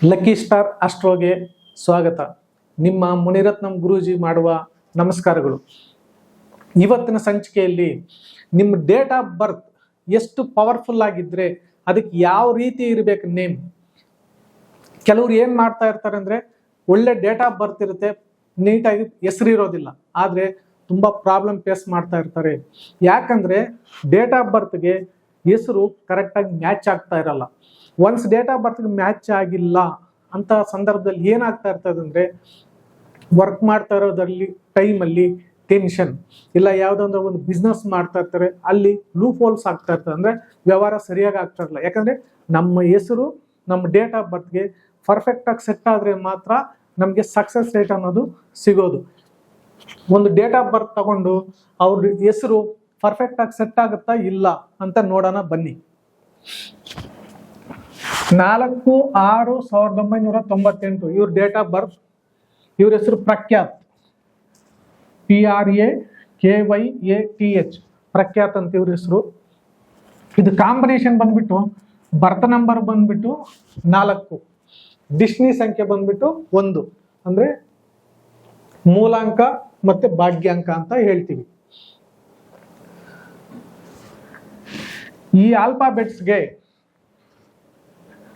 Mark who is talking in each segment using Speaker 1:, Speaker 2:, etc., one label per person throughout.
Speaker 1: Lucky star ಆಸ್ಟ್ರೋಗೆ ಸ್ವಾಗತ. ನಿಮ್ಮ ಮುನಿರತ್ನಂ ಗುರೂಜಿ ಮಾಡುವ ನಮಸ್ಕಾರಗಳು. ಇವತ್ತಿನ ಸಂಚಿಕೆಯಲ್ಲಿ ನಿಮ್ಮ ಡೇಟ್ ಆಫ್ ಬರ್ತ್ ಎಷ್ಟು ಪವರ್ಫುಲ್ ಆಗಿದ್ರೆ ಅದಕ್ಕೆ ಯಾವ ರೀತಿ ಇರಬೇಕು ನೇಮ್. ಕೆಲವ್ರು ಏನು ಮಾಡ್ತಾ ಇರ್ತಾರೆ ಅಂದರೆ ಒಳ್ಳೆ ಡೇಟ್ ಆಫ್ ಬರ್ತ್ ಇರುತ್ತೆ, ನೀಟಾಗಿ ಹೆಸರು ಇರೋದಿಲ್ಲ, ಆದರೆ ತುಂಬ ಪ್ರಾಬ್ಲಮ್ ಫೇಸ್ ಮಾಡ್ತಾ ಇರ್ತಾರೆ. ಯಾಕಂದರೆ ಡೇಟ್ ಆಫ್ ಬರ್ತ್ಗೆ ಹೆಸರು ಕರೆಕ್ಟಾಗಿ ಮ್ಯಾಚ್ ಆಗ್ತಾ ಇರಲ್ಲ. ಒನ್ಸ್ ಡೇಟ್ ಆಫ್ ಬರ್ತ್ಗೆ ಮ್ಯಾಚ್ ಆಗಿಲ್ಲ ಅಂತ ಸಂದರ್ಭದಲ್ಲಿ ಏನಾಗ್ತಾ ಇರ್ತದೆ ಅಂದರೆ ವರ್ಕ್ ಮಾಡ್ತಾ ಇರೋದ್ರಲ್ಲಿ ಟೈಮಲ್ಲಿ ಟೆನ್ಷನ್, ಇಲ್ಲ ಯಾವುದೋ ಒಂದು ಬಿಸ್ನೆಸ್ ಮಾಡ್ತಾ ಇರ್ತಾರೆ ಅಲ್ಲಿ ಲೂಪ್ ಹೋಲ್ಸ್ ಆಗ್ತಾ ಇರ್ತದೆ, ಅಂದರೆ ವ್ಯವಹಾರ ಸರಿಯಾಗಿ ಆಗ್ತಾ ಇರಲ್ಲ. ಯಾಕಂದರೆ ನಮ್ಮ ಹೆಸರು ನಮ್ಮ ಡೇಟ್ ಆಫ್ ಬರ್ತ್ಗೆ ಪರ್ಫೆಕ್ಟಾಗಿ ಸೆಟ್ ಆದರೆ ಮಾತ್ರ ನಮಗೆ ಸಕ್ಸಸ್ ರೇಟ್ ಅನ್ನೋದು ಸಿಗೋದು. ಒಂದು ಡೇಟ್ ಆಫ್ ಬರ್ತ್ ತಗೊಂಡು ಅವ್ರ ಹೆಸರು ಪರ್ಫೆಕ್ಟಾಗಿ ಸೆಟ್ ಆಗುತ್ತಾ ಇಲ್ಲ ಅಂತ ನೋಡೋಣ ಬನ್ನಿ. 4/6/1998 ಇವ್ರ ಡೇಟ್ ಆಫ್ ಬರ್ತ್. ಇವ್ರ ಹೆಸರು ಪ್ರಖ್ಯಾತ್, PRAKYATH, ಪ್ರಖ್ಯಾತ್ ಅಂತ ಇವ್ರ ಹೆಸರು. ಇದು ಕಾಂಬಿನೇಷನ್ ಬಂದ್ಬಿಟ್ಟು ಬರ್ತ್ ನಂಬರ್ ಬಂದ್ಬಿಟ್ಟು 4, ಡಿಸ್ನಿ ಸಂಖ್ಯೆ ಬಂದ್ಬಿಟ್ಟು 1, ಅಂದ್ರೆ ಮೂಲಾಂಕ ಮತ್ತೆ ಭಾಗ್ಯಾಂಕ ಅಂತ ಹೇಳ್ತೀವಿ. ಈ ಆಲ್ಫಾಬೆಟ್ಸ್ಗೆ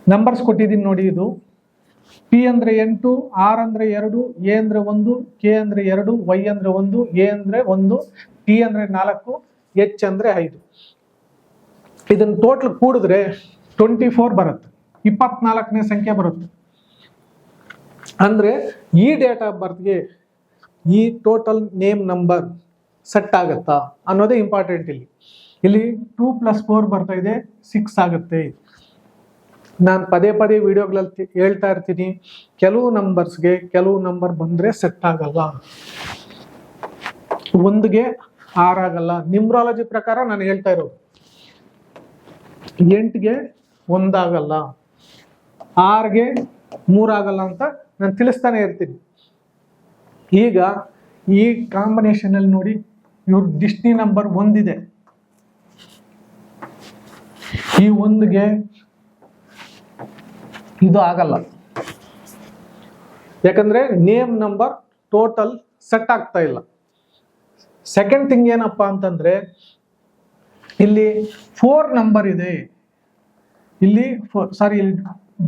Speaker 1: ನಂಬರ್ಸ್ ಕೊಟ್ಟಿದ್ದೀನಿ ನೋಡಿ. ಇದು P ಅಂದ್ರೆ 8, R ಅಂದ್ರೆ 2, A ಅಂದ್ರೆ 1, K ಅಂದ್ರೆ 2, Y ಅಂದ್ರೆ 1, A ಅಂದ್ರೆ 1, T ಅಂದ್ರೆ 4, H ಅಂದ್ರೆ 5. ಇದನ್ನ ಟೋಟಲ್ ಕೂಡಿದ್ರೆ 24 ಬರುತ್ತೆ, 24ನೇ ಸಂಖ್ಯೆ ಬರುತ್ತೆ. ಅಂದ್ರೆ ಈ ಡೇಟ್ ಆಫ್ ಬರ್ತ್ಗೆ ಈ ಟೋಟಲ್ ನೇಮ್ ನಂಬರ್ ಸೆಟ್ ಆಗುತ್ತಾ ಅನ್ನೋದೇ ಇಂಪಾರ್ಟೆಂಟ್. ಇಲ್ಲಿ 2 + 4 ಬರ್ತಾ ಇದೆ, 6 ಆಗುತ್ತೆ. ನಾನು ಪದೇ ಪದೇ ವಿಡಿಯೋಗಳಲ್ಲಿ ಹೇಳ್ತಾ ಇರ್ತೀನಿ, ಕೆಲವು ನಂಬರ್ಸ್ಗೆ ಕೆಲವು ನಂಬರ್ ಬಂದ್ರೆ ಸೆಟ್ ಆಗಲ್ಲ, 1ಗೆ 6 ಆಗಲ್ಲ. ನ್ಯೂಮರಾಲಜಿ ಪ್ರಕಾರ ನಾನು ಹೇಳ್ತಾ ಇರೋದು 8ಗೆ 1 ಆಗಲ್ಲ, 6ಗೆ 3 ಆಗಲ್ಲ ಅಂತ ನಾನು ತಿಳಿಸ್ತಾನೆ ಇರ್ತೀನಿ. ಈಗ ಈ ಕಾಂಬಿನೇಷನ್ ಅಲ್ಲಿ ನೋಡಿ, ಇವ್ರ ಡಿಸ್ನಿ ನಂಬರ್ 1 ಇದೆ. ಈ 1ಗೆ ಇದು ಆಗಲ್ಲ, ಯಾಕಂದ್ರೆ ನೇಮ್ ನಂಬರ್ ಟೋಟಲ್ ಸೆಟ್ ಆಗ್ತಾ ಇಲ್ಲ. ಸೆಕೆಂಡ್ ಥಿಂಗ್ ಏನಪ್ಪಾ ಅಂತಂದ್ರೆ ಇಲ್ಲಿ 4 ನಂಬರ್ ಇದೆ, ಇಲ್ಲಿ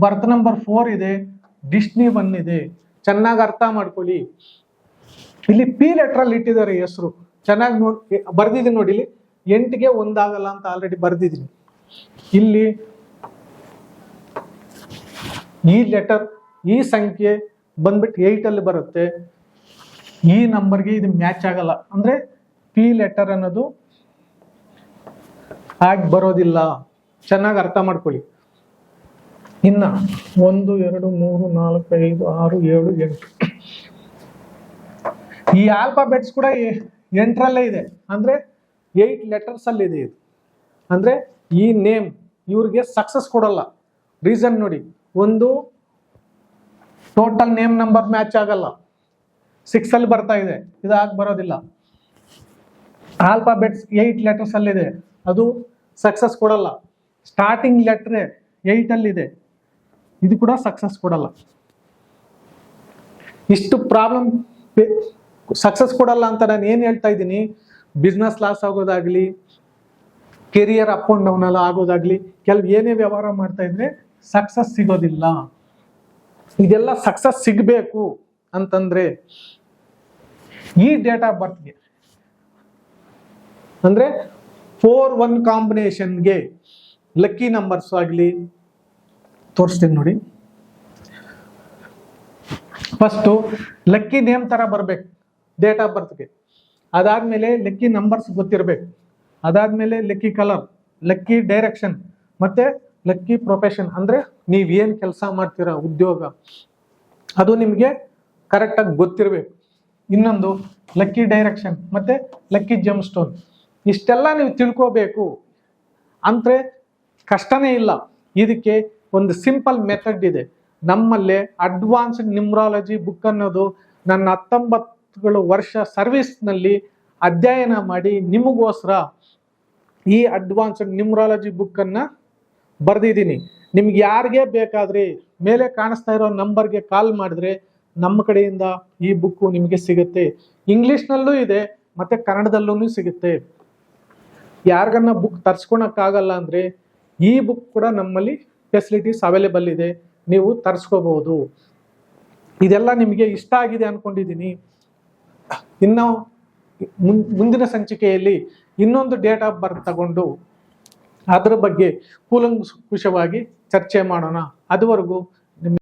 Speaker 1: ಬರ್ತ್ ನಂಬರ್ 4 ಇದೆ, ಡಿಸ್ನಿ 1 ಇದೆ. ಚೆನ್ನಾಗಿ ಅರ್ಥ ಮಾಡ್ಕೊಳ್ಳಿ. ಇಲ್ಲಿ P ಲೆಟರ್ ಅಲ್ಲಿ ಇಟ್ಟಿದ್ದಾರೆ ಹೆಸರು, ಚೆನ್ನಾಗಿ ಬರ್ದಿದ್ದೀನಿ ನೋಡಿ. ಇಲ್ಲಿ 8ಗೆ 1 ಆಗಲ್ಲ ಅಂತ ಆಲ್ರೆಡಿ ಬರ್ದಿದ್ದೀನಿ. ಇಲ್ಲಿ ಈ ಲೆಟರ್, ಈ ಸಂಖ್ಯೆ ಬಂದ್ಬಿಟ್ಟು 8 ಅಲ್ಲಿ ಬರುತ್ತೆ. ಈ ನಂಬರ್ಗೆ ಇದು ಮ್ಯಾಚ್ ಆಗಲ್ಲ, ಅಂದ್ರೆ P ಲೆಟರ್ ಅನ್ನೋದು ಆಗಿ ಬರೋದಿಲ್ಲ. ಚೆನ್ನಾಗಿ ಅರ್ಥ ಮಾಡ್ಕೊಳ್ಳಿ. ಇನ್ನ 1 2 3 4 5 6 7 8 ಈ ಆಲ್ಫಾಬೆಟ್ಸ್ ಕೂಡ 8ರಲ್ಲೇ ಇದೆ, ಅಂದ್ರೆ 8 ಲೆಟರ್ಸ್ ಅಲ್ಲಿ ಇದೆ. ಇದು ಅಂದ್ರೆ ಈ ನೇಮ್ ಇವ್ರಿಗೆ ಸಕ್ಸಸ್ ಕೊಡಲ್ಲ. ರೀಸನ್ ನೋಡಿ, ಒಂದು ಟೋಟಲ್ ನೇಮ್ ನಂಬರ್ ಮ್ಯಾಚ್ ಆಗಲ್ಲ, 6 ಅಲ್ಲಿ ಬರ್ತಾ ಇದೆ, ಇದಾಗಿ ಬರೋದಿಲ್ಲ. ಆಲ್ಫಾಬೆಟ್ಸ್ 8 ಲೆಟರ್ಸ್ ಅಲ್ಲಿದೆ, ಅದು ಸಕ್ಸಸ್ ಕೊಡಲ್ಲ. ಸ್ಟಾರ್ಟಿಂಗ್ ಲೆಟರ್ 8 ಅಲ್ಲಿ ಇದೆ, ಇದು ಕೂಡ ಸಕ್ಸಸ್ ಕೊಡಲ್ಲ. ಇಷ್ಟು ಪ್ರಾಬ್ಲಮ್ ಸಕ್ಸಸ್ ಕೊಡಲ್ಲ ಅಂತ ನಾನು ಏನು ಹೇಳ್ತಾ ಇದ್ದೀನಿ, ಬಿಸ್ನೆಸ್ ಲಾಸ್ ಆಗೋದಾಗ್ಲಿ, ಕೆರಿಯರ್ ಅಪ್ ಅಂಡ್ ಡೌನ್ ಎಲ್ಲ ಆಗೋದಾಗ್ಲಿ, ಏನೇ ವ್ಯವಹಾರ ಮಾಡ್ತಾ ಇದ್ರೆ ಸಕ್ಸಸ್ ಸಿಗೋದಿಲ್ಲ. ಇದೆಲ್ಲ ಸಕ್ಸಸ್ ಸಿಗಬೇಕು ಅಂತಂದ್ರೆ ಈ ಡೇಟ್ ಆಫ್ ಬರ್ತ್ಗೆ, ಅಂದ್ರೆ 4-1 ಕಾಂಬಿನೇಷನ್ಗೆ ಲಕ್ಕಿ ನಂಬರ್ಸ್ ಆಗಲಿ ತೋರಿಸ್ತೀನಿ ನೋಡಿ. ಫಸ್ಟು ಲಕ್ಕಿ ನೇಮ್ ತರ ಬರ್ಬೇಕು ಡೇಟ್ ಆಫ್ ಬರ್ತ್ಗೆ, ಅದಾದ್ಮೇಲೆ ಲಕ್ಕಿ ನಂಬರ್ಸ್ ಗೊತ್ತಿರಬೇಕು, ಅದಾದ್ಮೇಲೆ ಲಕ್ಕಿ ಕಲರ್, ಲಕ್ಕಿ ಡೈರೆಕ್ಷನ್, ಮತ್ತೆ ಲಕ್ಕಿ ಪ್ರೊಫೆಷನ್, ಅಂದ್ರೆ ನೀವೇನು ಕೆಲಸ ಮಾಡ್ತೀರಾ ಉದ್ಯೋಗ ಅದು ನಿಮಗೆ ಕರೆಕ್ಟಾಗಿ ಗೊತ್ತಿರಬೇಕು. ಇನ್ನೊಂದು ಲಕ್ಕಿ ಡೈರೆಕ್ಷನ್ ಮತ್ತೆ ಲಕ್ಕಿ ಜಮ್ ಸ್ಟೋನ್. ಇಷ್ಟೆಲ್ಲ ನೀವು ತಿಳ್ಕೋಬೇಕು ಅಂದ್ರೆ ಕಷ್ಟನೇ ಇಲ್ಲ. ಇದಕ್ಕೆ ಒಂದು ಸಿಂಪಲ್ ಮೆಥಡ್ ಇದೆ. ನಮ್ಮಲ್ಲೇ ಅಡ್ವಾನ್ಸ್ಡ್ ನ್ಯೂಮರಾಲಜಿ ಬುಕ್ ಅನ್ನೋದು ನನ್ನ 19 ವರ್ಷ ಸರ್ವಿಸ್ನಲ್ಲಿ ಅಧ್ಯಯನ ಮಾಡಿ ನಿಮಗೋಸ್ಕರ ಈ ಅಡ್ವಾನ್ಸ್ಡ್ ನ್ಯೂಮರಾಲಜಿ ಬುಕ್ ಅನ್ನ ಬರ್ದಿದ್ದೀನಿ. ನಿಮ್ಗೆ ಯಾರಿಗೆ ಬೇಕಾದ್ರೆ ಮೇಲೆ ಕಾಣಿಸ್ತಾ ಇರೋ ನಂಬರ್ಗೆ ಕಾಲ್ ಮಾಡಿದ್ರೆ ನಮ್ಮ ಕಡೆಯಿಂದ ಈ ಬುಕ್ಕು ನಿಮಗೆ ಸಿಗುತ್ತೆ. ಇಂಗ್ಲಿಷ್ನಲ್ಲೂ ಇದೆ ಮತ್ತೆ ಕನ್ನಡದಲ್ಲೂ ಸಿಗುತ್ತೆ. ಯಾರಿಗನ್ನ ಬುಕ್ ತರ್ಸ್ಕೊಳಕ್ಕಾಗಲ್ಲ ಅಂದ್ರೆ ಈ ಬುಕ್ ಕೂಡ ನಮ್ಮಲ್ಲಿ ಫೆಸಿಲಿಟೀಸ್ ಅವೈಲೇಬಲ್ ಇದೆ, ನೀವು ತರಿಸ್ಕೋಬಹುದು. ಇದೆಲ್ಲ ನಿಮಗೆ ಇಷ್ಟ ಆಗಿದೆ ಅನ್ಕೊಂಡಿದ್ದೀನಿ. ಇನ್ನು ಮುಂದಿನ ಸಂಚಿಕೆಯಲ್ಲಿ ಇನ್ನೊಂದು ಡೇಟ್ ಆಫ್ ಬರ್ತ್ ತಗೊಂಡು ಅದರ ಬಗ್ಗೆ ಕೂಲಂಕುಷವಾಗಿ ಚರ್ಚೆ ಮಾಡೋಣ. ಅದುವರೆಗೂ